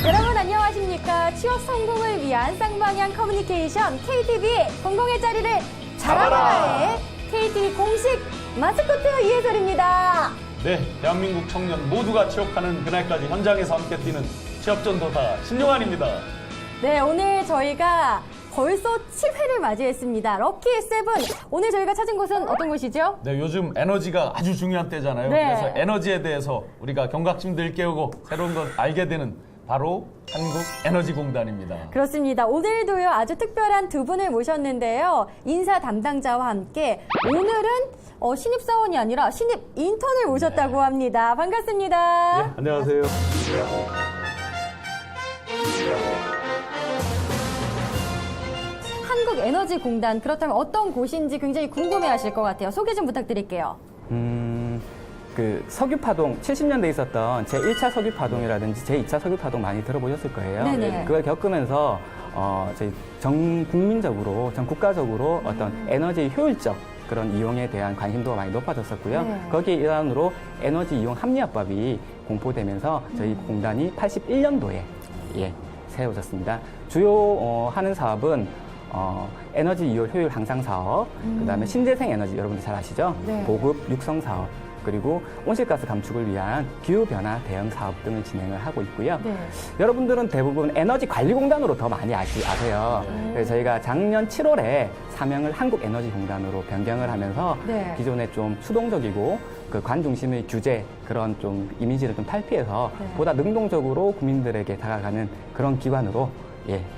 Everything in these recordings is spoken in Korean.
여러분 안녕하십니까? 취업 성공을 위한 쌍방향 커뮤니케이션 KTV 공공의 자리를 잡아라의 KTV 공식 마스코트 이혜솔입니다. 네, 대한민국 청년 모두가 취업하는 그날까지 현장에서 함께 뛰는 취업전도사 신용환입니다. 네, 오늘 저희가 벌써 7회를 맞이했습니다. 럭키 세븐. 오늘 저희가 찾은 곳은 어떤 곳이죠? 네, 요즘 에너지가 아주 중요한 때잖아요. 네. 그래서 에너지에 대해서 우리가 경각심들 깨우고 새로운 걸 알게 되는 바로 한국에너지공단입니다. 그렇습니다. 오늘도요 아주 특별한 두 분을 모셨는데요. 인사 담당자와 함께 오늘은 신입사원이 아니라 신입 인턴을 모셨다고 합니다. 반갑습니다. 네, 안녕하세요. 한국에너지공단, 그렇다면 어떤 곳인지 굉장히 궁금해하실 것 같아요. 소개 좀 부탁드릴게요. 그 석유파동 70년대에 있었던 제1차 석유파동이라든지 제2차 석유파동 많이 들어보셨을 거예요. 네네. 그걸 겪으면서 저희 전 국민적으로, 전 국가적으로 어떤 에너지 효율적 그런 이용에 대한 관심도가 많이 높아졌었고요. 네. 거기에 일환으로 에너지 이용 합리화법이 공포되면서 저희 공단이 81년도에 세워졌습니다. 주요 하는 사업은 에너지 이용 효율 향상 사업, 그다음에 신재생 에너지 여러분들 잘 아시죠? 네. 보급 육성 사업, 그리고 온실가스 감축을 위한 기후변화 대응 사업 등을 진행을 하고 있고요. 네. 여러분들은 대부분 에너지관리공단으로 더 많이 아세요. 그래서 저희가 작년 7월에 사명을 한국에너지공단으로 변경을 하면서 네. 기존에 좀 수동적이고 그 관 중심의 규제 그런 좀 이미지를 좀 탈피해서 네. 보다 능동적으로 국민들에게 다가가는 그런 기관으로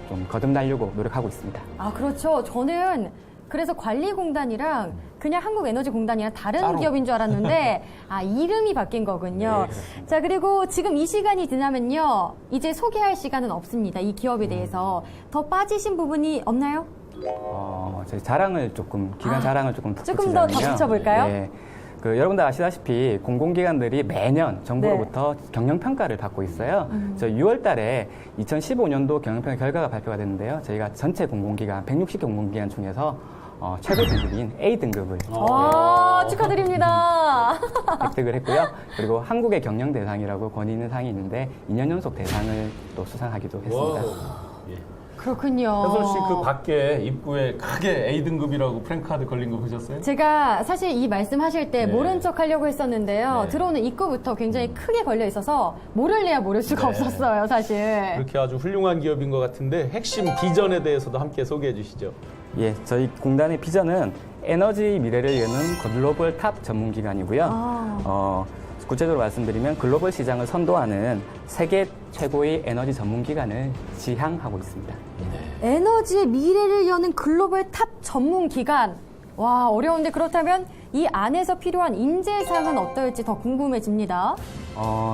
좀 거듭나려고 노력하고 있습니다. 아, 그렇죠. 저는 그래서 관리공단이랑 그냥 한국에너지공단이랑 다른 따로. 기업인 줄 알았는데 이름이 바뀐 거군요. 네, 그렇습니다. 자, 그리고 지금 이 시간이 지나면요. 이제 소개할 시간은 없습니다. 이 기업에 대해서. 더 빠지신 부분이 없나요? 저희 자랑을 조금, 기관 자랑을 조금 조금 더 덧붙이자면요. 덧붙여볼까요? 예. 여러분들 아시다시피 공공기관들이 매년 정부로부터 경영평가를 받고 있어요. 저 6월 달에 2015년도 경영평가 결과가 발표가 됐는데요. 저희가 전체 공공기관, 160개 공공기관 중에서 최고 등급인 A등급을 축하드립니다. 획득을 했고요. 그리고 한국의 경영대상이라고 권위 있는 상이 있는데 2년 연속 대상을 또 수상하기도 했습니다. 그렇군요. 혜솔 씨 그 밖에 입구에 크게 A등급이라고 프랭카드 걸린 거 보셨어요? 제가 사실 이 말씀하실 때 네. 모른 척 하려고 했었는데요. 네. 들어오는 입구부터 굉장히 크게 걸려 있어서 모를래야 모를 수가 네. 없었어요, 사실. 그렇게 아주 훌륭한 기업인 것 같은데 핵심 비전에 대해서도 함께 소개해 주시죠. 예, 저희 공단의 비전은 에너지 미래를 여는 글로벌 탑 전문기관이고요. 구체적으로 말씀드리면 글로벌 시장을 선도하는 세계 최고의 에너지 전문기관을 지향하고 있습니다. 에너지의 미래를 여는 글로벌 탑 전문 기관. 와, 어려운데 그렇다면 이 안에서 필요한 인재상은 어떨지 더 궁금해집니다.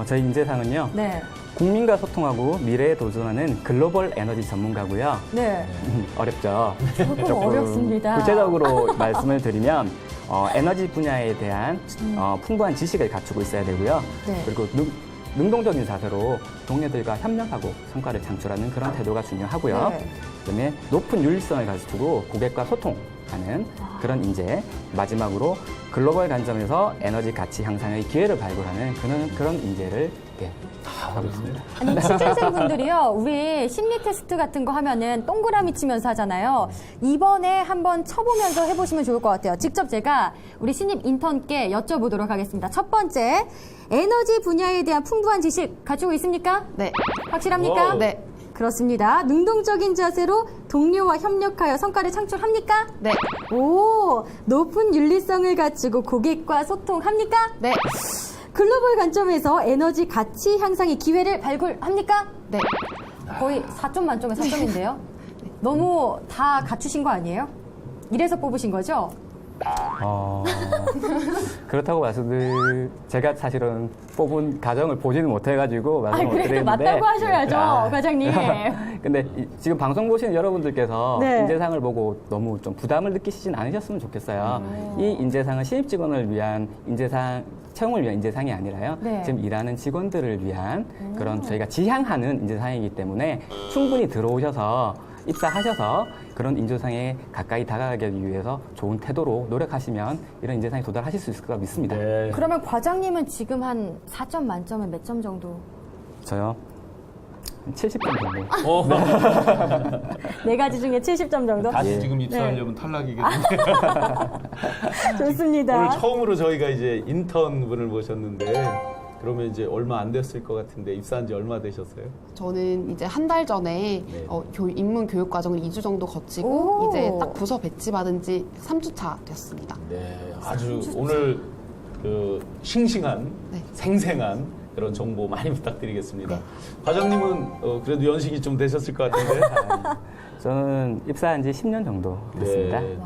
저희 인재상은요. 네. 국민과 소통하고 미래에 도전하는 글로벌 에너지 전문가고요. 네. 어렵죠. 조금 어렵습니다. 구체적으로 말씀을 드리면 에너지 분야에 대한 풍부한 지식을 갖추고 있어야 되고요. 네. 그리고 능동적인 자세로 동료들과 협력하고 성과를 창출하는 그런 태도가 중요하고요. 네. 그다음에 높은 윤리성을 가지고 고객과 소통하는 그런 인재. 마지막으로 글로벌 관점에서 에너지 가치 향상의 기회를 발굴하는 그런 인재를 하고 있습니다. 아니, 취준생분들이요, 우리 심리 테스트 같은 거 하면은 동그라미 치면서 하잖아요. 이번에 한번 쳐보면서 해보시면 좋을 것 같아요. 직접 제가 우리 신입 인턴께 여쭤보도록 하겠습니다. 첫 번째, 에너지 분야에 대한 풍부한 지식 가지고 있습니까? 네. 확실합니까? 와우. 네. 그렇습니다. 능동적인 자세로 동료와 협력하여 성과를 창출합니까? 네. 오, 높은 윤리성을 갖추고 고객과 소통합니까? 네. 글로벌 관점에서 에너지 가치 향상의 기회를 발굴합니까? 네. 거의 4점 만점에 4점인데요. 너무 다 갖추신 거 아니에요? 이래서 뽑으신 거죠? 그렇다고 제가 사실은 뽑은 과정을 보지는 못해가지고 말씀을 못 그래도 드리는데 맞다고 하셔야죠, 아. 과장님. 근데 지금 방송 보시는 여러분들께서 네. 인재상을 보고 너무 좀 부담을 느끼시진 않으셨으면 좋겠어요. 이 인재상은 신입 직원을 위한 채용을 위한 인재상이 아니라요. 네. 지금 일하는 직원들을 위한 그런 저희가 지향하는 인재상이기 때문에 충분히 들어오셔서 입사하셔서 그런 인재상에 가까이 다가가기 위해서 좋은 태도로 노력하시면 이런 인재상에 도달하실 수 있을 거라 믿습니다. 네. 그러면 과장님은 지금 한 4점 만점에 몇 점 정도? 저요. 70점 정도. 네 가지 중에 70점 정도? 다시 지금 입사하려면 탈락이겠는데. 좋습니다. 오늘 처음으로 저희가 이제 인턴 분을 모셨는데 그러면 이제 얼마 안 됐을 것 같은데 입사한 지 얼마 되셨어요? 저는 이제 한 달 전에 네. 입문 교육 과정을 2주 정도 거치고 오. 이제 딱 부서 배치 받은 지 3주 차 됐습니다. 네, 아주 오늘 그 싱싱한 네. 생생한 그런 정보 많이 부탁드리겠습니다. 네. 과장님은 그래도 연식이 좀 되셨을 것 같은데. 저는 입사한 지 10년 정도 됐습니다. 네.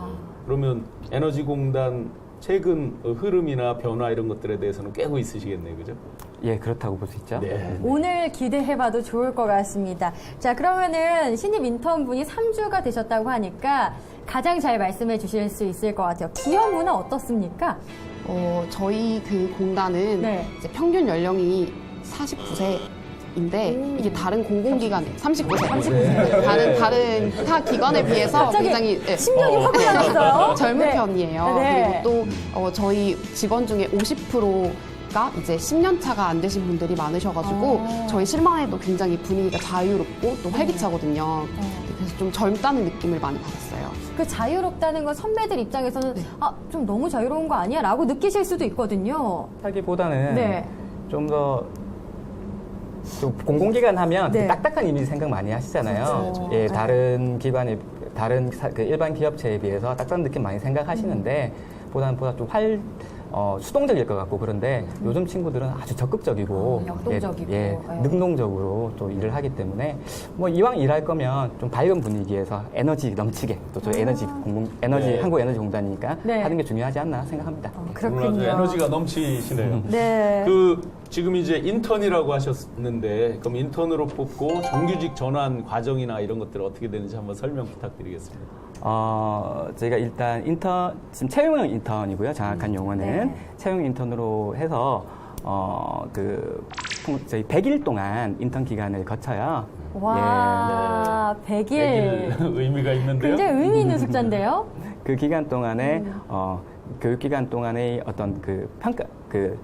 그러면 에너지공단 최근 흐름이나 변화 이런 것들에 대해서는 꿰고 있으시겠네요, 그죠? 예, 그렇다고 볼 수 있죠. 네. 오늘 기대해봐도 좋을 것 같습니다. 자, 그러면은 신입 인턴분이 3주가 되셨다고 하니까 가장 잘 말씀해 주실 수 있을 것 같아요. 기업 문화 어떻습니까? 저희 그 공단은 네. 이제 평균 연령이 49세인데 이게 다른 공공기관 39세. 네. 다른 타 기관에 비해서 갑자기 굉장히 네. 심장이 확 올라갔어요. 젊은 네. 편이에요. 네. 그리고 또 저희 직원 중에 50%가 이제 10년 차가 안 되신 분들이 많으셔가지고 저희 실망에도 굉장히 분위기가 자유롭고 또 활기차거든요. 그래서 좀 젊다는 느낌을 많이 받았어요. 그 자유롭다는 건 선배들 입장에서는 좀 너무 자유로운 거 아니야? 라고 느끼실 수도 있거든요. 하기보다는 네. 좀 더 공공기관 하면 네. 딱딱한 이미지 생각 많이 하시잖아요. 그렇죠. 예, 다른 기관에 그 일반 기업체에 비해서 딱딱한 느낌 많이 생각하시는데 보다 좀 수동적일 것 같고 그런데 요즘 친구들은 아주 적극적이고 역동적이고. 예, 능동적으로 또 일을 하기 때문에 뭐 이왕 일할 거면 좀 밝은 분위기에서 에너지 넘치게 또 저희 네. 한국에너지공단이니까 네. 하는 게 중요하지 않나 생각합니다. 오늘 아주 그렇군요. 에너지가 넘치시네요. 네. 지금 이제 인턴이라고 하셨는데 그럼 인턴으로 뽑고 정규직 전환 과정이나 이런 것들 어떻게 되는지 한번 설명 부탁드리겠습니다. 저희가 일단 지금 채용형 인턴이고요. 정확한 용어는 네. 채용 인턴으로 해서 저희 100일 동안 인턴 기간을 거쳐요. 와, 100일. 100일 의미가 있는데요. 굉장히 의미 있는 숫자인데요? 그 기간 동안에 교육 기간 동안의 어떤 그 평가 그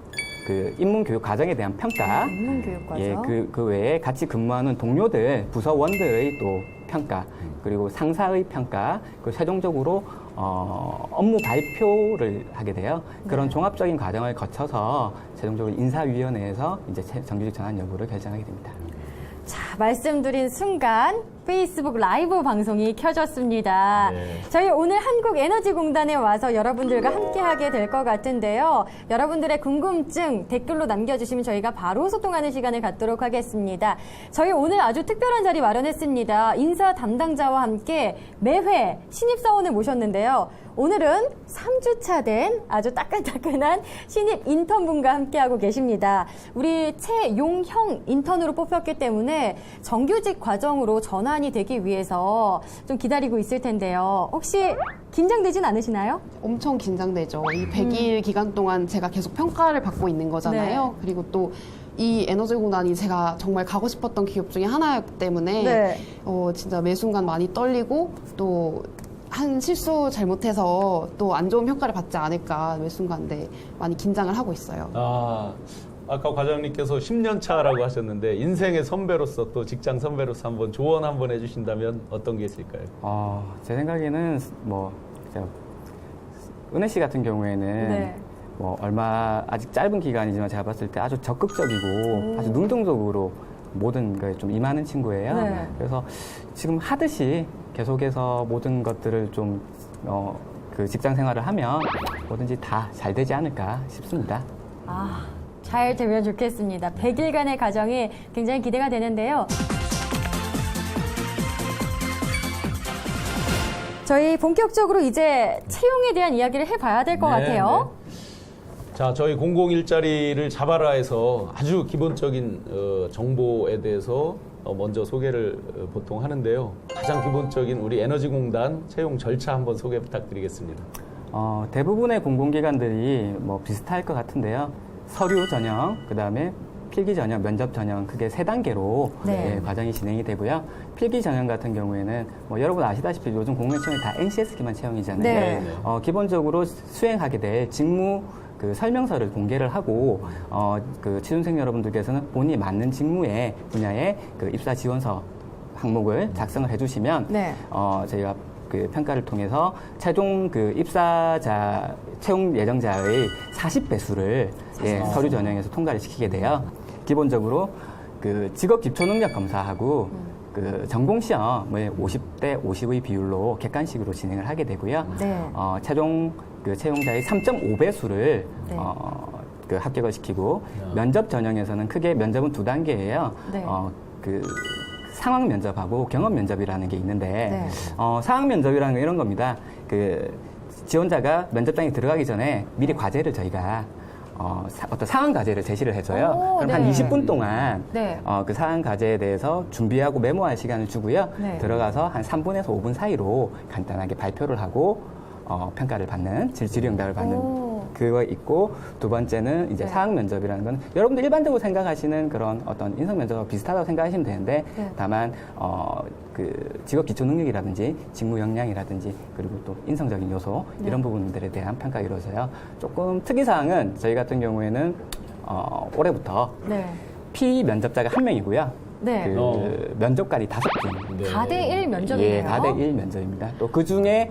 입문 교육 과정에 대한 평가, 입문 교육 과정. 예, 그 외에 같이 근무하는 동료들, 부서원들의 또 평가, 그리고 상사의 평가, 그리고 최종적으로 업무 발표를 하게 돼요. 그런 종합적인 과정을 거쳐서 최종적으로 인사위원회에서 이제 정규직 전환 여부를 결정하게 됩니다. 자, 말씀드린 순간 페이스북 라이브 방송이 켜졌습니다. 네. 저희 오늘 한국에너지공단에 와서 여러분들과 함께하게 될 것 같은데요. 여러분들의 궁금증 댓글로 남겨주시면 저희가 바로 소통하는 시간을 갖도록 하겠습니다. 저희 오늘 아주 특별한 자리 마련했습니다. 인사 담당자와 함께 매회 신입사원을 모셨는데요. 오늘은 3주차 된 아주 따끈따끈한 신입 인턴분과 함께하고 계십니다. 우리 최용형 인턴으로 뽑혔기 때문에 정규직 과정으로 전환이 되기 위해서 좀 기다리고 있을 텐데요. 혹시 긴장되진 않으시나요? 엄청 긴장되죠. 이 100일 기간 동안 제가 계속 평가를 받고 있는 거잖아요. 네. 그리고 또 이 에너지공단이 제가 정말 가고 싶었던 기업 중에 하나였기 때문에 네. 진짜 매 순간 많이 떨리고 또 한 실수 잘못해서 또 안 좋은 평가를 받지 않을까 매 순간 많이 긴장을 하고 있어요. 아까 과장님께서 10년 차라고 하셨는데 인생의 선배로서 또 직장 선배로서 한번 조언 한번 해주신다면 어떤 게 있을까요? 제 생각에는 은혜 씨 같은 경우에는 네. 아직 짧은 기간이지만 제가 봤을 때 아주 적극적이고 아주 능동적으로 모든 거에 좀 임하는 친구예요. 네. 그래서 지금 하듯이 계속해서 모든 것들을 좀 그 직장 생활을 하면 뭐든지 다 잘 되지 않을까 싶습니다. 잘 되면 좋겠습니다. 100일간의 과정이 굉장히 기대가 되는데요. 저희 본격적으로 이제 채용에 대한 이야기를 해봐야 될 것 네, 같아요. 자, 저희 공공일자리를 잡아라에서 아주 기본적인 정보에 대해서 먼저 소개를 보통 하는데요. 가장 기본적인 우리 에너지공단 채용 절차 한번 소개 부탁드리겠습니다. 대부분의 공공기관들이 뭐 비슷할 것 같은데요. 서류 전형, 그 다음에 필기 전형, 면접 전형 크게 3단계로 네. 과정이 진행이 되고요. 필기 전형 같은 경우에는 뭐 여러분 아시다시피 요즘 공무원 채용이 다 NCS 기반 채용이잖아요. 네. 기본적으로 수행하게 될 직무 그 설명서를 공개를 하고 그 취준생 여러분들께서는 본인이 맞는 직무의 분야의 그 입사 지원서 항목을 작성을 해주시면 네. 저희가 그 평가를 통해서 최종 그 입사자 채용 예정자의 40배수를 서류 전형에서 통과를 시키게 돼요. 기본적으로 그 직업 기초 능력 검사하고 그 전공 시험을 50대 50의 비율로 객관식으로 진행을 하게 되고요. 네. 최종 그 채용자의 3.5배수를 네. 그 합격을 시키고 면접 전형에서는 크게 면접은 2단계예요. 네. 그 상황 면접하고 경험 면접이라는 게 있는데 네. 상황 면접이라는 건 이런 겁니다. 그 지원자가 면접장에 들어가기 전에 미리 과제를 저희가 어떤 상황 과제를 제시를 해줘요. 오, 그럼 네. 한 20분 동안 네. 그 상황 과제에 대해서 준비하고 메모할 시간을 주고요. 네. 들어가서 한 3분에서 5분 사이로 간단하게 발표를 하고 평가를 받는 질의응답을 받는 오. 그거 있고, 두 번째는 이제 네. 사학 면접이라는 건 여러분들 일반적으로 생각하시는 그런 어떤 인성 면접과 비슷하다고 생각하시면 되는데 네. 다만 그 직업 기초 능력이라든지 직무 역량이라든지 그리고 또 인성적인 요소 네. 이런 부분들에 대한 평가가 이루어져요. 조금 특이 사항은 저희 같은 경우에는 올해부터 네. 피면접자가 1명이고요. 네. 그 면접관이 5분. 네. 4대1 면접이네요. 예, 4대1 면접입니다. 또 그 중에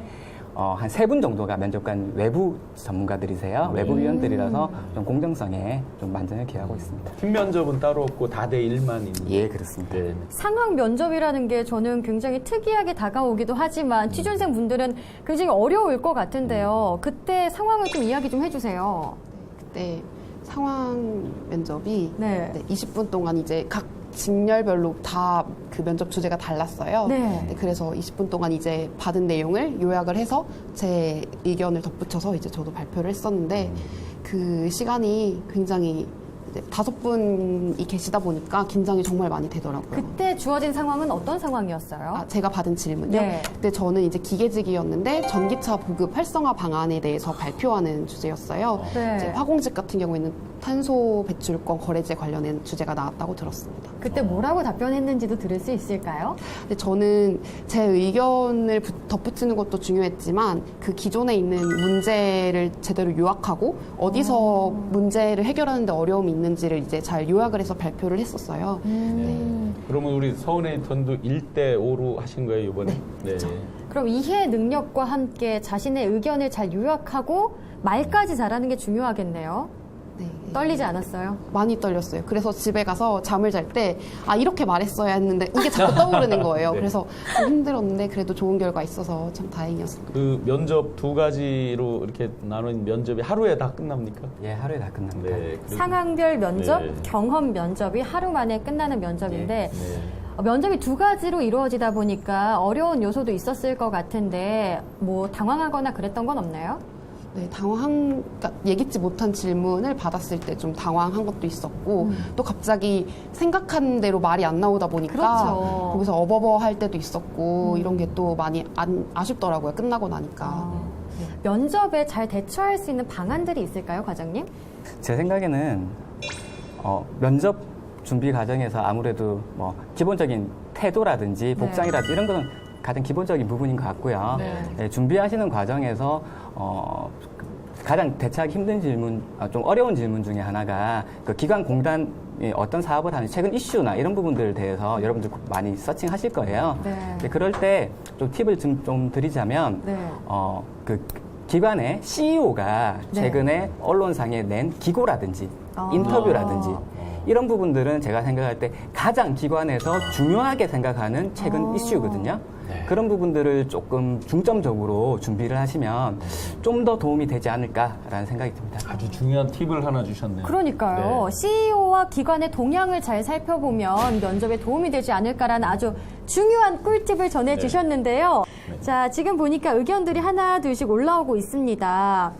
한 3분 정도가 면접관 외부 전문가들이세요. 외부위원들이라서 좀 공정성에 좀 만전을 기하고 있습니다. 팀 면접은 따로 없고 다 대 1만 있는. 예, 그렇습니다. 네. 상황 면접이라는 게 저는 굉장히 특이하게 다가오기도 하지만 취준생 분들은 굉장히 어려울 것 같은데요. 그때 상황을 좀 이야기 좀 해주세요. 그때 상황 면접이 네. 20분 동안 이제 각 직렬별로 다 그 면접 주제가 달랐어요. 네. 그래서 20분 동안 이제 받은 내용을 요약을 해서 제 의견을 덧붙여서 이제 저도 발표를 했었는데 그 시간이 굉장히 이제 5분이 계시다 보니까 긴장이 정말 많이 되더라고요. 그때 주어진 상황은 어떤 상황이었어요? 제가 받은 질문요. 네. 그때 저는 이제 기계직이었는데 전기차 보급 활성화 방안에 대해서 발표하는 주제였어요. 네. 이제 화공직 같은 경우에는 탄소 배출권 거래제 관련된 주제가 나왔다고 들었습니다. 그때 뭐라고 답변했는지도 들을 수 있을까요? 근데 저는 제 의견을 덧붙이는 것도 중요했지만 그 기존에 있는 문제를 제대로 요약하고 어디서 문제를 해결하는데 어려움이 있는지를 이제 잘 요약을 해서 발표를 했었어요. 그러면 우리 서은 에디턴도 1대 5로 하신 거예요, 이번에? 네, 그렇죠. 그럼 이해 능력과 함께 자신의 의견을 잘 요약하고 말까지 잘하는 게 중요하겠네요. 네. 떨리지 않았어요? 많이 떨렸어요. 그래서 집에 가서 잠을 잘 때, 이렇게 말했어야 했는데, 이게 자꾸 떠오르는 거예요. 네. 그래서 좀 힘들었는데, 그래도 좋은 결과 있어서 참 다행이었습니다. 그 면접 2가지로 이렇게 나눈 면접이 하루에 다 끝납니까? 예, 하루에 다 끝납니다. 네. 그리고- 상황별 면접, 네. 경험 면접이 하루 만에 끝나는 면접인데 네. 면접이 2가지로 이루어지다 보니까 어려운 요소도 있었을 것 같은데 뭐 당황하거나 그랬던 건 없나요? 네, 그러니까 예기치 못한 질문을 받았을 때 좀 당황한 것도 있었고, 또 갑자기 생각한 대로 말이 안 나오다 보니까, 그렇죠. 거기서 어버버 할 때도 있었고, 이런 게 또 많이 아쉽더라고요. 끝나고 나니까. 면접에 잘 대처할 수 있는 방안들이 있을까요, 과장님? 제 생각에는 면접 준비 과정에서 아무래도 뭐 기본적인 태도라든지 복장이라든지 이런 거는 가장 기본적인 부분인 것 같고요. 네. 네, 준비하시는 과정에서 가장 대처하기 힘든 질문, 좀 어려운 질문 중에 하나가 그 기관공단이 어떤 사업을 하는 최근 이슈나 이런 부분들에 대해서 여러분들 많이 서칭하실 거예요. 네. 근데 그럴 때 좀 팁을 좀 드리자면 네. 그 기관의 CEO가 네. 최근에 언론상에 낸 기고라든지 아. 인터뷰라든지 이런 부분들은 제가 생각할 때 가장 기관에서 중요하게 생각하는 최근 이슈거든요. 그런 부분들을 조금 중점적으로 준비를 하시면 좀 더 도움이 되지 않을까라는 생각이 듭니다. 아주 중요한 팁을 하나 주셨네요. 그러니까요. 네. CEO와 기관의 동향을 잘 살펴보면 면접에 도움이 되지 않을까라는 아주 중요한 꿀팁을 전해주셨는데요. 자, 지금 보니까 의견들이 하나 둘씩 올라오고 있습니다.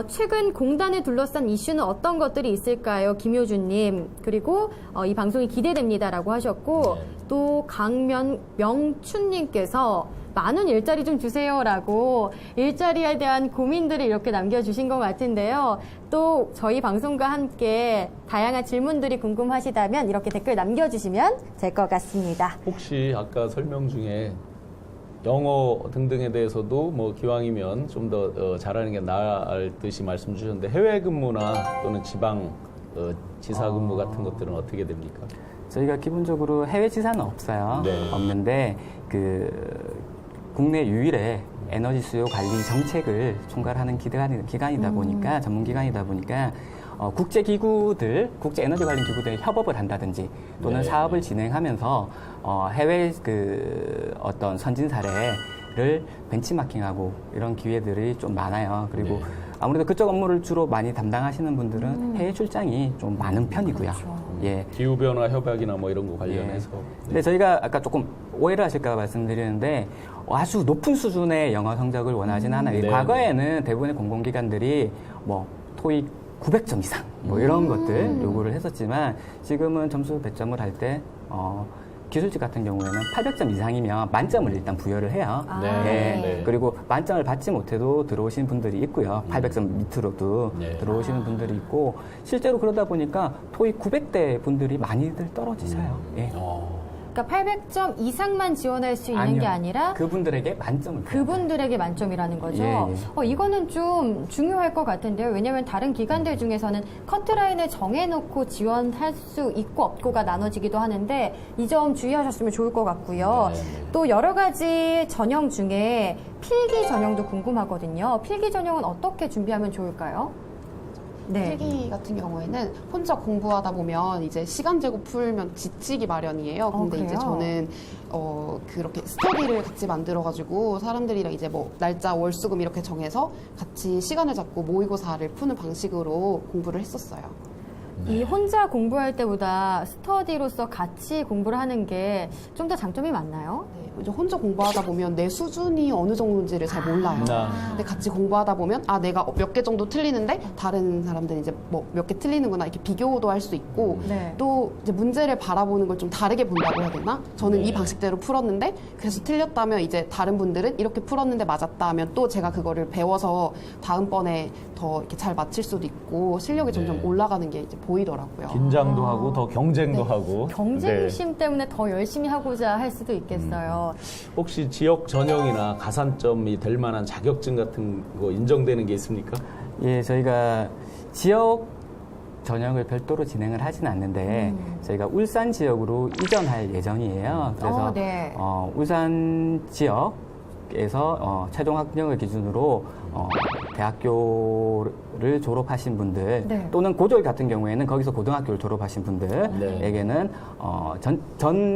최근 공단을 둘러싼 이슈는 어떤 것들이 있을까요? 김효준님. 그리고 이 방송이 기대됩니다라고 하셨고 또 강명춘님께서 많은 일자리 좀 주세요라고 일자리에 대한 고민들을 이렇게 남겨주신 것 같은데요. 또 저희 방송과 함께 다양한 질문들이 궁금하시다면 이렇게 댓글 남겨주시면 될 것 같습니다. 혹시 아까 설명 중에 영어 등등에 대해서도 뭐 기왕이면 좀 더 잘하는 게 나을 듯이 말씀 주셨는데 해외 근무나 또는 지방 지사 근무 같은 것들은 어떻게 됩니까? 저희가 기본적으로 해외 지사는 없어요. 네. 없는데 국내 유일의 에너지 수요 관리 정책을 총괄하는 기관이다 보니까 전문 기관이다 보니까 국제 기구들, 국제 에너지 관련 기구들 협업을 한다든지 또는 네. 사업을 진행하면서 해외 어떤 선진 사례를 벤치마킹하고 이런 기회들이 좀 많아요. 그리고 네. 아무래도 그쪽 업무를 주로 많이 담당하시는 분들은 해외 출장이 좀 많은 편이고요. 예. 기후변화 협약이나 뭐 이런 거 관련해서. 근데 저희가 아까 조금 오해를 하실까 말씀드리는데 아주 높은 수준의 영어 성적을 원하진 않아요. 네. 과거에는 대부분의 공공기관들이 뭐 토익 900점 이상 뭐 이런 것들 요구를 했었지만 지금은 점수 배점을 할 때 기술직 같은 경우에는 800점 이상이면 만점을 일단 부여를 해요. 아, 네. 예. 네. 그리고 만점을 받지 못해도 들어오신 분들이 있고요. 800점 밑으로도 네. 들어오시는 분들이 있고 실제로 그러다 보니까 토익 900대 분들이 많이들 떨어지셔요. 예. 그러니까 800점 이상만 지원할 수 있는 게 아니요. 아니라 그분들에게 만점을 그분들에게 만점이라는 거죠. 예, 예. 이거는 좀 중요할 것 같은데요. 왜냐하면 다른 기관들 중에서는 커트라인을 정해놓고 지원할 수 있고 없고가 나눠지기도 하는데 이 점 주의하셨으면 좋을 것 같고요. 네, 네. 또 여러 가지 전형 중에 필기 전형도 궁금하거든요. 필기 전형은 어떻게 준비하면 좋을까요? 네. 필기 같은 경우에는 혼자 공부하다 보면 이제 시간 재고 풀면 지치기 마련이에요. 근데 이제 그래요? 저는 그렇게 스터디를 같이 만들어가지고 사람들이랑 이제 뭐 날짜 월수금 이렇게 정해서 같이 시간을 잡고 모의고사를 푸는 방식으로 공부를 했었어요. 이 혼자 공부할 때보다 스터디로서 같이 공부를 하는 게 좀 더 장점이 많나요? 네, 이제 혼자 공부하다 보면 내 수준이 어느 정도인지를 잘 몰라요. 근데 같이 공부하다 보면 내가 몇 개 정도 틀리는데 다른 사람들은 이제 뭐 몇 개 틀리는구나 이렇게 비교도 할 수 있고 네. 또 이제 문제를 바라보는 걸 좀 다르게 본다고 해야 되나? 저는 네. 이 방식대로 풀었는데 그래서 틀렸다면 이제 다른 분들은 이렇게 풀었는데 맞았다 하면 또 제가 그거를 배워서 다음번에 더 이렇게 잘 맞힐 수도 있고 실력이 점점 네. 올라가는 게 이제 보이더라고요. 긴장도 하고 더 경쟁도 하고. 경쟁심 때문에 더 열심히 하고자 할 수도 있겠어요. 혹시 지역 전형이나 가산점이 될 만한 자격증 같은 거 인정되는 게 있습니까? 예, 저희가 지역 전형을 별도로 진행을 하진 않는데 저희가 울산 지역으로 이전할 예정이에요. 그래서 네. 울산 지역에서 최종 학력을 기준으로 대학교를 졸업하신 분들 네. 또는 고졸 같은 경우에는 거기서 고등학교를 졸업하신 분들에게는 전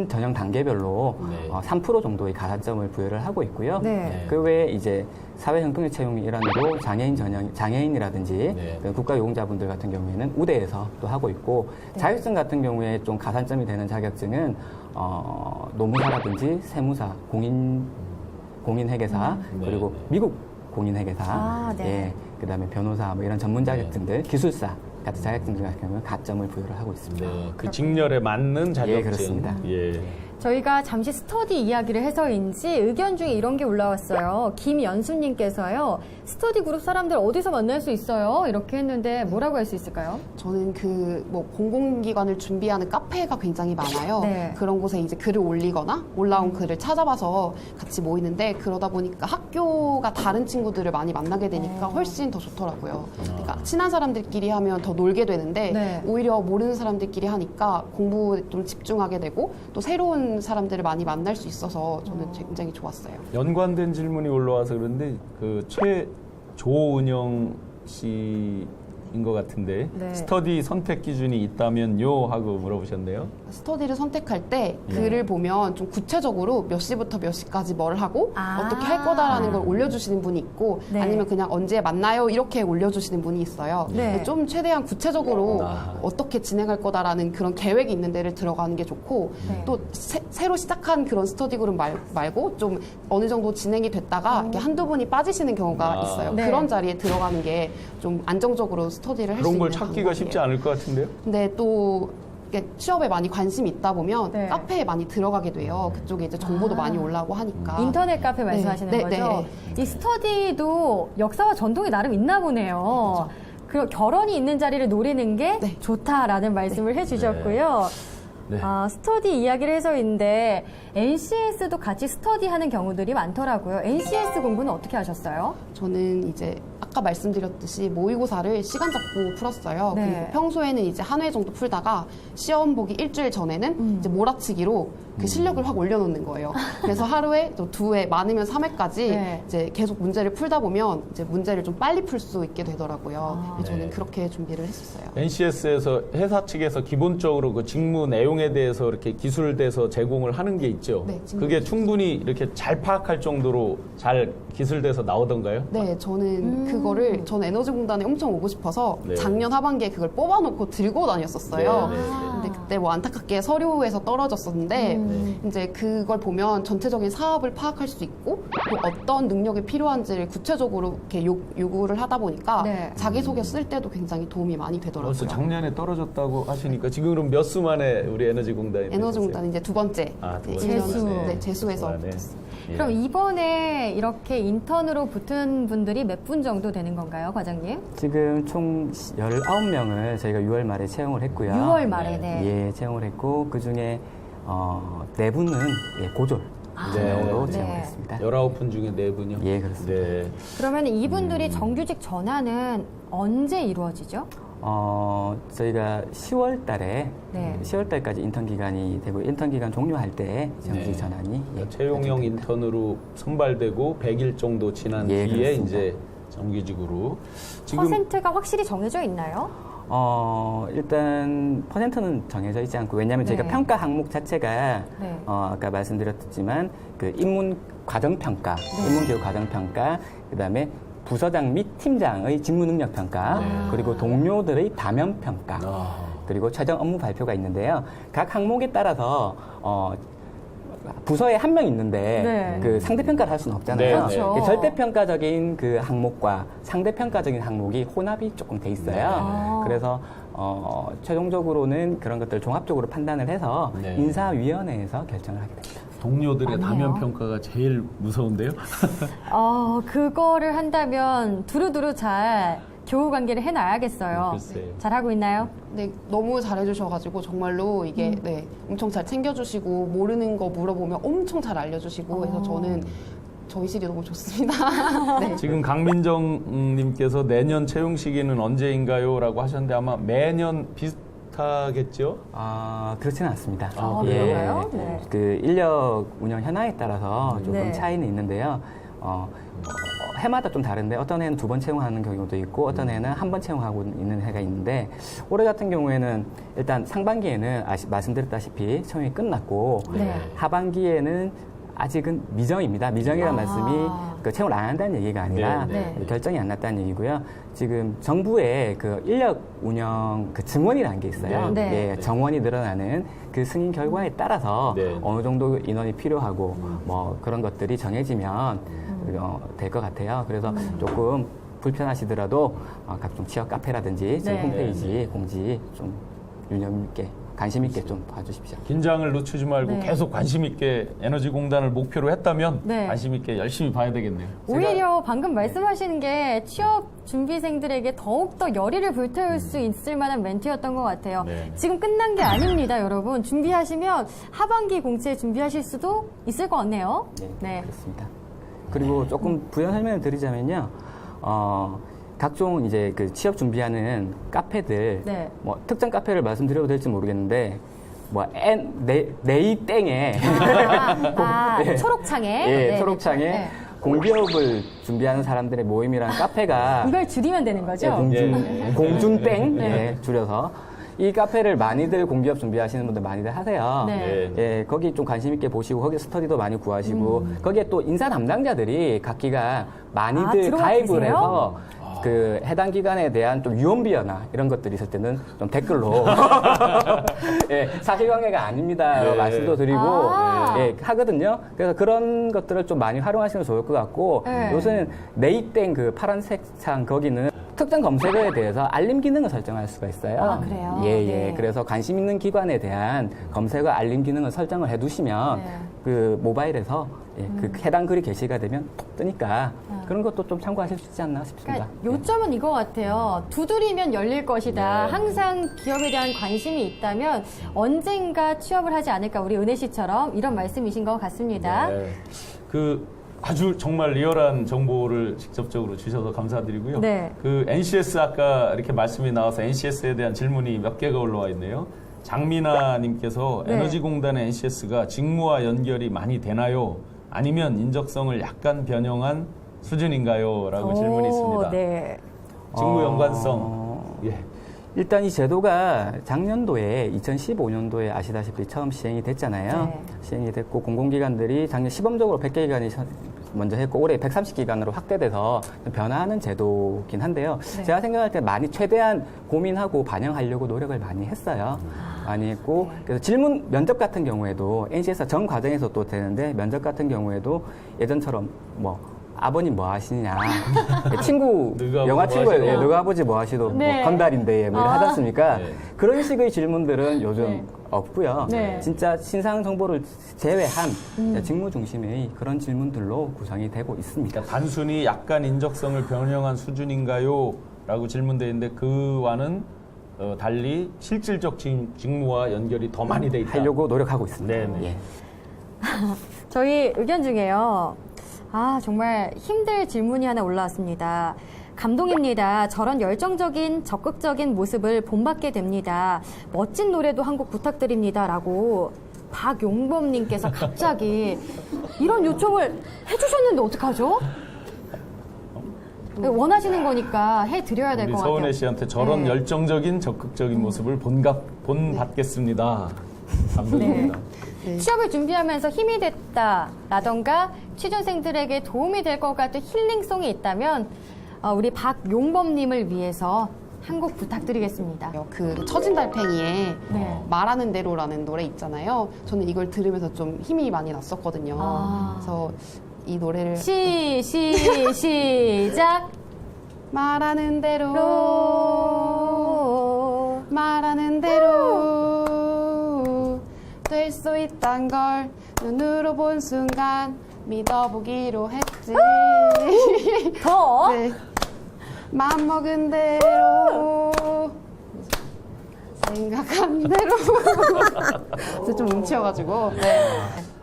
전형 단계별로 네. 3% 정도의 가산점을 부여를 하고 있고요. 네. 그 외에 이제 사회 형평의 채용 일환으로 장애인이라든지 네. 그 국가요금자분들 같은 경우에는 우대에서 또 하고 있고 자격증 같은 경우에 좀 가산점이 되는 자격증은 노무사라든지 세무사, 공인회계사 네. 그리고 미국 공인회계사, 네. 예, 그다음에 변호사 뭐 이런 전문 자격증들, 기술사 같은 자격증들 같은 경우는 가점을 부여를 하고 있습니다. 네, 그 직렬에 맞는 자격증. 예, 그렇습니다. 예. 저희가 잠시 스터디 이야기를 해서인지 의견 중에 이런 게 올라왔어요. 김연수님께서요. 스터디 그룹 사람들 어디서 만날 수 있어요? 이렇게 했는데 뭐라고 할 수 있을까요? 저는 뭐 공공기관을 준비하는 카페가 굉장히 많아요. 네. 그런 곳에 이제 글을 올리거나 올라온 글을 찾아봐서 같이 모이는데 그러다 보니까 학교가 다른 친구들을 많이 만나게 되니까 훨씬 더 좋더라고요. 그러니까 친한 사람들끼리 하면 더 놀게 되는데 네. 오히려 모르는 사람들끼리 하니까 공부에 좀 집중하게 되고 또 새로운 사람들을 많이 만날 수 있어서 저는 굉장히 좋았어요. 연관된 질문이 올라와서 그런데 그 최조은영 씨인 것 같은데 네. 스터디 선택 기준이 있다면요 하고 물어보셨네요. 스터디를 선택할 때 글을 보면 좀 구체적으로 몇 시부터 몇 시까지 뭘 하고 어떻게 할 거다라는 걸 올려주시는 분이 있고 네. 아니면 그냥 언제 만나요 이렇게 올려주시는 분이 있어요. 네. 좀 최대한 구체적으로 아. 어떻게 진행할 거다라는 그런 계획이 있는 데를 들어가는 게 좋고 네. 또 새로 시작한 그런 스터디 그룹 말고 좀 어느 정도 진행이 됐다가 이렇게 한두 분이 빠지시는 경우가 아. 있어요. 네. 그런 자리에 들어가는 게 좀 안정적으로 스터디를 할 수 그런 있는 걸 찾기가 쉽지 않을 것 같은데요. 근데 또 이렇게 취업에 많이 관심이 있다 보면 네. 카페에 많이 들어가게 돼요. 그쪽에 이제 정보도 많이 올라오고 하니까. 인터넷 카페 말씀하시는 네, 거죠? 네. 이 스터디도 역사와 전통이 나름 있나 보네요. 그 결혼이 있는 자리를 노리는 게 네. 좋다라는 말씀을 해주셨고요. 네. 스터디 이야기를 해서 있는데 NCS도 같이 스터디하는 경우들이 많더라고요. NCS 공부는 어떻게 하셨어요? 저는 이제 아까 말씀드렸듯이 모의고사를 시간 잡고 풀었어요. 네. 그리고 평소에는 이제 한 회 정도 풀다가 시험 보기 일주일 전에는 이제 몰아치기로 그 실력을 확 올려놓는 거예요. 그래서 하루에 또 2회, 많으면 3회까지 네. 이제 계속 문제를 풀다 보면 이제 문제를 좀 빨리 풀 수 있게 되더라고요. 그래서 저는 네. 그렇게 준비를 했었어요. NCS에서 회사 측에서 기본적으로 그 직무 내용에 대해서 이렇게 기술돼서 제공을 하는 게 있죠. 네, 직무 그게 충분히 이렇게 잘 파악할 정도로 잘 기술돼서 나오던가요? 네, 저는 그거를 전 에너지공단에 엄청 오고 싶어서 네. 작년 하반기에 그걸 뽑아놓고 들고 다녔었어요. 네, 네, 네. 근데 그때 뭐 안타깝게 서류에서 떨어졌었는데 이제 그걸 보면 전체적인 사업을 파악할 수 있고 또 어떤 능력이 필요한지를 구체적으로 이렇게 요구를 하다 보니까 네. 자기소개 쓸 때도 굉장히 도움이 많이 되더라고요. 벌써 작년에 떨어졌다고 하시니까 지금 그럼 몇 수 만에 우리 에너지공단이 에너지공단 이제 두 번째. 아, 두 네, 번째. 재수. 네, 재수에서 네. 붙었어요. 예. 그럼 이번에 이렇게 인턴으로 붙은 분들이 몇 분 정도 되는 건가요, 과장님? 지금 총 19명을 저희가 6월 말에 채용을 했고요. 6월 말에, 네. 예, 채용을 했고 그 중에 4분은 고졸 운영으로 네. 채용을 했습니다. 19분 중에 4분이요? 예, 그렇습니다. 네. 그러면 이분들이 정규직 전환은 언제 이루어지죠? 저희가 10월 달에 네. 10월 달까지 인턴 기간이 되고 인턴 기간 종료할 때 정규직 네. 전환이 채용형 인턴으로 선발되고 100일 정도 지난 예, 뒤에 그렇습니다. 이제 정규직으로 지금 퍼센트가 확실히 정해져 있나요? 일단 퍼센트는 정해져 있지 않고 왜냐하면 저희가 네. 평가 항목 자체가 네. 아까 말씀드렸지만 그 인문 과정 평가, 네. 인문 교육 과정 평가, 그다음에 부서장 및 팀장의 직무 능력 평가, 네. 그리고 동료들의 다면 평가, 그리고 최종 업무 발표가 있는데요. 각 항목에 따라서 부서에 한 명 있는데 네. 그 상대 평가를 할 수는 없잖아요. 네, 그렇죠. 그 절대 평가적인 그 항목과 상대 평가적인 항목이 혼합이 조금 돼 있어요. 아. 그래서 최종적으로는 그런 것들 종합적으로 판단을 해서 네. 인사위원회에서 결정을 하게 됩니다. 동료들의 아니에요. 다면 평가가 제일 무서운데요? 그거를 한다면 두루두루 잘 교우 관계를 해놔야겠어요. 글쎄요. 잘하고 있나요? 네, 너무 잘해주셔가지고 정말로 이게 네, 엄청 잘 챙겨주시고 모르는 거 물어보면 엄청 잘 알려주시고 해서 저는 저희 실이 너무 좋습니다. 네. 지금 강민정 님께서 내년 채용 시기는 언제인가요? 라고 하셨는데 아마 매년 비슷하겠죠? 그렇지는 않습니다. 그런가요? 네. 그 인력 운영 현황에 따라서 조금 네. 차이는 있는데요. 해마다 좀 다른데 어떤 해는 2번 채용하는 경우도 있고 어떤 해는 한 번 채용하고 있는 해가 있는데 올해 같은 경우에는 일단 상반기에는 말씀드렸다시피 채용이 끝났고 네. 하반기에는 아직은 미정입니다. 미정이라는 말씀이 그 채용을 안 한다는 얘기가 아니라 네, 네. 결정이 안 났다는 얘기고요. 지금 정부의 그 인력 운영 그 증원이라는 게 있어요. 네. 네. 예, 정원이 늘어나는 그 승인 결과에 따라서 네. 어느 정도 인원이 필요하고 뭐 그런 것들이 정해지면 될 것 같아요. 그래서 조금 불편하시더라도 각종 취업 카페라든지 저희 네. 홈페이지 공지 좀 유념 있게 관심 있게 좀 봐주십시오. 긴장을 늦추지 말고 네. 계속 관심 있게 에너지공단을 목표로 했다면 네. 관심 있게 열심히 봐야 되겠네요. 오히려 방금 말씀하시는 게 취업 준비생들에게 더욱더 열의를 불태울 수 있을 만한 멘트였던 것 같아요. 네. 지금 끝난 게 아닙니다, 여러분. 준비하시면 하반기 공채 준비하실 수도 있을 것 같네요. 네, 그렇습니다. 그리고 조금 부연 설명을 드리자면요. 각종 이제 그 취업 준비하는 카페들, 네. 뭐 특정 카페를 말씀드려도 될지 모르겠는데, 뭐 네이땡에 예. 초록창에. 예, 네, 초록창에 네. 공기업을 준비하는 사람들의 모임이라는 카페가 이걸 줄이면 되는 거죠? 예, 공준땡 예, 줄여서 이 카페를 많이들 공기업 준비하시는 분들 많이들 하세요. 네. 예, 거기 좀 관심 있게 보시고 거기 스터디도 많이 구하시고 거기에 또 인사 담당자들이 각 기관 많이들 들어와 가입을 계세요? 해서 그 해당 기관에 대한 좀 유언비어나 이런 것들이 있을 때는 좀 댓글로 예, 사실관계가 아닙니다 네. 말씀도 드리고 아. 예, 하거든요. 그래서 그런 것들을 좀 많이 활용하시면 좋을 것 같고 네. 요새는 네이땡 그 파란색 창 거기는 특정 검색어에 대해서 알림 기능을 설정할 수가 있어요. 아, 그래요? 예, 예. 네. 그래서 관심 있는 기관에 대한 검색어 알림 기능을 설정을 해두시면 네. 그 모바일에서 그 해당 글이 게시가 되면 톡 뜨니까 그런 것도 좀 참고하실 수 있지 않나 싶습니다. 그러니까 요점은 이거 같아요. 두드리면 열릴 것이다. 네. 항상 기업에 대한 관심이 있다면 언젠가 취업을 하지 않을까. 우리 은혜 씨처럼 이런 말씀이신 것 같습니다. 네. 그 아주 정말 리얼한 정보를 직접적으로 주셔서 감사드리고요. 네. 그 NCS 아까 이렇게 말씀이 나와서 NCS에 대한 질문이 몇 개가 올라와 있네요. 장민아님께서 네. 에너지공단의 NCS가 직무와 연결이 많이 되나요? 아니면 인적성을 약간 변형한 수준인가요? 라고 질문이 있습니다. 네. 직무 연관성. 예. 일단 이 제도가 작년도에 2015년도에 아시다시피 처음 시행이 됐잖아요. 네. 시행이 됐고 공공기관들이 작년 시범적으로 100개 기관이 먼저 했고 올해 130기관으로 확대돼서 변화하는 제도긴 한데요. 네. 제가 생각할 때 많이 최대한 고민하고 반영하려고 노력을 많이 했어요. 많이 했고 그래서 질문 면접 같은 경우에도 NCS가 전 과정에서 또 되는데 면접 같은 경우에도 예전처럼 뭐 아버님 뭐 하시냐 친구 너가 아버지 영화 뭐 친구예요. 하시냐? 너가 아버지 뭐 하시도 네. 뭐 건달인데 뭐 이런 하지 않습니까? 네. 그런 식의 질문들은 요즘 네. 없고요. 네. 진짜 신상 정보를 제외한 직무 중심의 그런 질문들로 구성이 되고 있습니다. 그러니까 단순히 약간 인적성을 변형한 수준인가요? 라고 질문되어 있는데 그와는 달리 실질적 직무와 연결이 더 많이 돼 있다. 하려고 노력하고 있습니다. 네네. 예. 저희 의견 중에요. 아, 정말 힘들 질문이 하나 올라왔습니다. 감동입니다. 저런 열정적인 적극적인 모습을 본받게 됩니다. 멋진 노래도 한 곡 부탁드립니다. 라고 박용범님께서 갑자기 이런 요청을 해주셨는데 어떡하죠? 원하시는 거니까 해드려야 될 우리 것 같아요. 서은혜 씨한테 저런 네. 열정적인 적극적인 모습을 본받겠습니다. 감동입니다. 네. 취업을 준비하면서 힘이 됐다라던가 취준생들에게 도움이 될 것 같은 힐링송이 있다면 우리 박용범님을 위해서 한 곡 부탁드리겠습니다. 그 처진 달팽이의 네. 말하는 대로라는 노래 있잖아요. 저는 이걸 들으면서 좀 힘이 많이 났었거든요. 아. 그래서 이 노래를 시작. 말하는 대로 로. 말하는 대로 될 수 있단 걸 눈으로 본 순간 믿어보기로 했지. 더. 네. 맘먹은 대로 생각한 대로 그래서 좀 뭉치여가지고 네.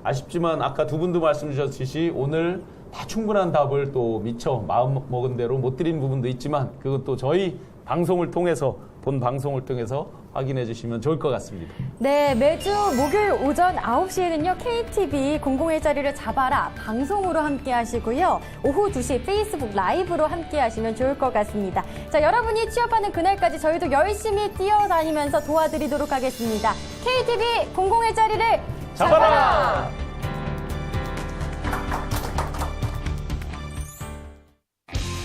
아쉽지만 아까 두 분도 말씀 주셨듯이 오늘 다 충분한 답을 또 미처 마음 먹은 대로 못 드린 부분도 있지만 그것도 저희 방송을 통해서 본 방송을 통해서 확인해 주시면 좋을 것 같습니다. 네, 매주 목요일 오전 9시에는요, KTV 공공의 자리를 잡아라 방송으로 함께 하시고요. 오후 2시 페이스북 라이브로 함께 하시면 좋을 것 같습니다. 자, 여러분이 취업하는 그날까지 저희도 열심히 뛰어다니면서 도와드리도록 하겠습니다. KTV 공공의 자리를 잡아라!